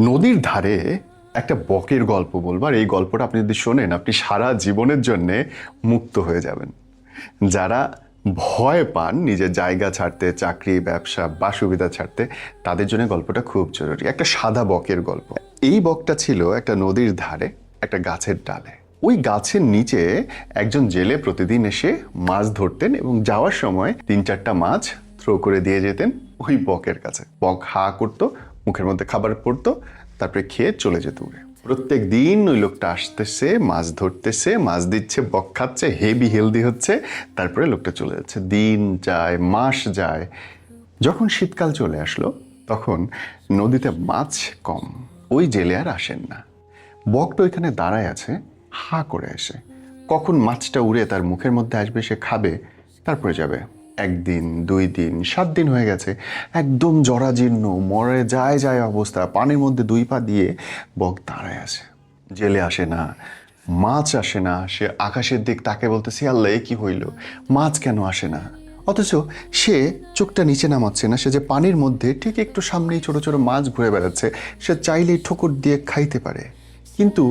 নদীর ধারে একটা বকের গল্প বলবো, আর এই গল্পটা আপনি যদি শোনেন আপনি সারা জীবনের জন্যে মুক্ত হয়ে যাবেন। যারা ভয় পান নিজের জায়গা ছাড়তে, চাকরি, ব্যবসা বা সুবিধা ছাড়তে, তাদের জন্য গল্পটা খুব জরুরি। একটা সাদা বকের গল্প। এই বকটা ছিল একটা নদীর ধারে একটা গাছের ডালে। ওই গাছের নিচে একজন জেলে প্রতিদিন এসে মাছ ধরতেন এবং যাওয়ার সময় 3-4টা মাছ থ্রো করে দিয়ে যেতেন ওই বকের কাছে। বক হা করতো, মুখের মধ্যে খাবার পড়তো, তারপরে খেয়ে চলে যেত উড়ে। প্রত্যেক দিন ওই লোকটা আসতেছে, মাছ ধরতেছে, মাছ দিচ্ছে, বক খাচ্ছে, হেভি হেলদি হচ্ছে, তারপরে লোকটা চলে যাচ্ছে। দিন যায়, মাস যায়। যখন শীতকাল চলে আসলো তখন নদীতে মাছ কম, ওই জেলে আর আসেন না। বকটা ওইখানে দাঁড়ায় আছে হা করে এসে, কখন মাছটা উড়ে তার মুখের মধ্যে আসবে, সে খাবে, তারপরে যাবে। 1 দিন, 2 দিন, 7 দিন হয়ে গেছে, একদম জরাজীর্ণ, মরে যায় যায় অবস্থা, পানির মধ্যে 2 পা দিয়ে বক দাঁড়ায় আছে। জেলে আসে না, মাছ আসে না। সে আকাশের দিক তাকে বলতেছে, আল্লাহ এ কি হইল, মাছ কেন আসে না? অথচ সে চোখটা নিচে নামাচ্ছে না। সে যে পানির মধ্যে ঠিক একটু সামনেই ছোট ছোট মাছ ঘুরে বেড়াচ্ছে, সে চাইলেই ঠোকর দিয়ে খাইতে পারে, কিন্তু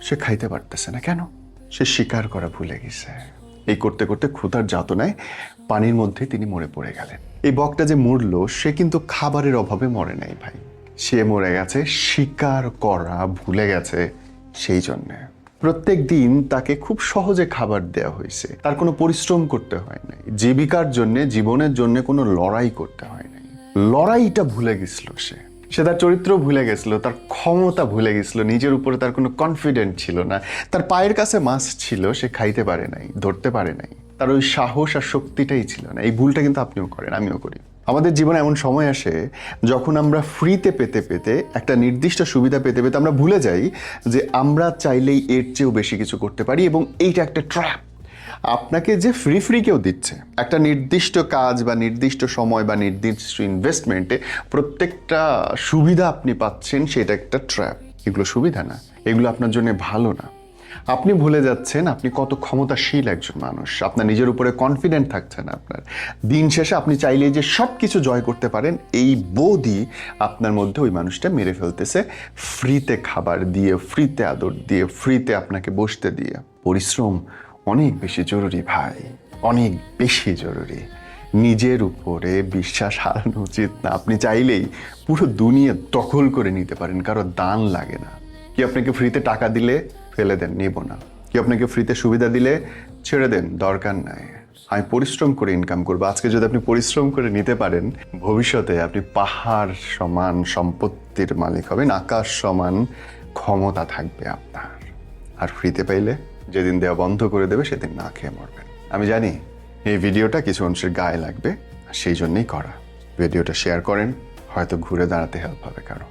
সে খাইতে পারতেছে না। কেন? সে শিকার করা ভুলে গেছে। এই করতে করতে ক্ষুধার যাতনায় পানির মধ্যে তিনি মরে পড়ে গেলেন। এই বকটা যে মরলো, সে কিন্তু খাবারের অভাবে মরে নাই ভাই, সে মরে গেছে শিকার করা ভুলে গেছে। সেই জন্যে প্রত্যেক দিন তাকে খুব সহজে খাবার দেওয়া হয়েছে, তার কোনো পরিশ্রম করতে হয় নাই, জীবিকার জন্য, জীবনের জন্য কোনো লড়াই করতে হয় নাই। লড়াইটা ভুলে গেছিল সে, তার চরিত্র ভুলে গেছিল, তার ক্ষমতা ভুলে গেছিল, নিজের উপরে তার কোনো কনফিডেন্ট ছিল না। তার পায়ের কাছে মাছ ছিল, সে খাইতে পারে নাই, ধরতে পারে নাই, তার ওই সাহস আর শক্তিটাই ছিল না। এই ভুলটা কিন্তু আপনিও করেন, আমিও করি। আমাদের জীবনে এমন সময় আসে যখন আমরা ফ্রিতে পেতে পেতে, একটা নির্দিষ্ট সুবিধা পেতে পেতে আমরা ভুলে যাই যে আমরা চাইলেই এর চেয়েও বেশি কিছু করতে পারি, এবং এইটা একটা ট্র্যাপ। আপনাকে যে ফ্রি ফ্রি কেউ দিচ্ছে, একটা নির্দিষ্ট কাজ বা নির্দিষ্ট সময় বা নির্দিষ্ট ইনভেস্টমেন্টে প্রত্যেকটা সুবিধা আপনি পাচ্ছেন, সেটা একটা ট্র্যাপ। এগুলো সুবিধা না, এগুলো আপনার জন্য ভালো না। আপনি ভুলে যাচ্ছেন আপনি কত ক্ষমতাশীল একজন মানুষ, আপনার নিজের উপরে কনফিডেন্ট থাকছে না আপনার। দিন শেষে আপনি চাইলে যে সব কিছু জয় করতে পারেন, এই বোধই আপনার মধ্যে ওই মানুষটা মেরে ফেলতেছে, ফ্রিতে খাবার দিয়ে, ফ্রিতে আদর দিয়ে, ফ্রিতে আপনাকে বসতে দিয়ে। পরিশ্রম অনেক বেশি জরুরি ভাই, অনেক বেশি জরুরি। নিজের উপরে বিশ্বাস হারানো উচিত না। আপনি চাইলেই পুরো দুনিয়া দখল করে নিতে পারেন, কারো দান লাগে না। কি আপনাকে ফ্রিতে টাকা দিলে ফেলে দেন, নেব না। কি আপনাকে ফ্রিতে সুবিধা দিলে ছেড়ে দেন, দরকার নাই, আমি পরিশ্রম করে ইনকাম করবো। আজকে যদি আপনি পরিশ্রম করে নিতে পারেন, ভবিষ্যতে আপনি পাহাড় সমান সম্পত্তির মালিক হবেন, আকাশ সমান ক্ষমতা থাকবে আপনার। আর ফ্রিতে পাইলে যেদিন দেওয়া বন্ধ করে দেবে সেদিন না খেয়ে মরবেন। আমি জানি এই ভিডিওটা কিছু মানুষের গায়ে লাগবে, সেই জন্যই করা। ভিডিওটা শেয়ার করেন, হয়তো ঘুরে দাঁড়াতে হেল্প হবে কারো।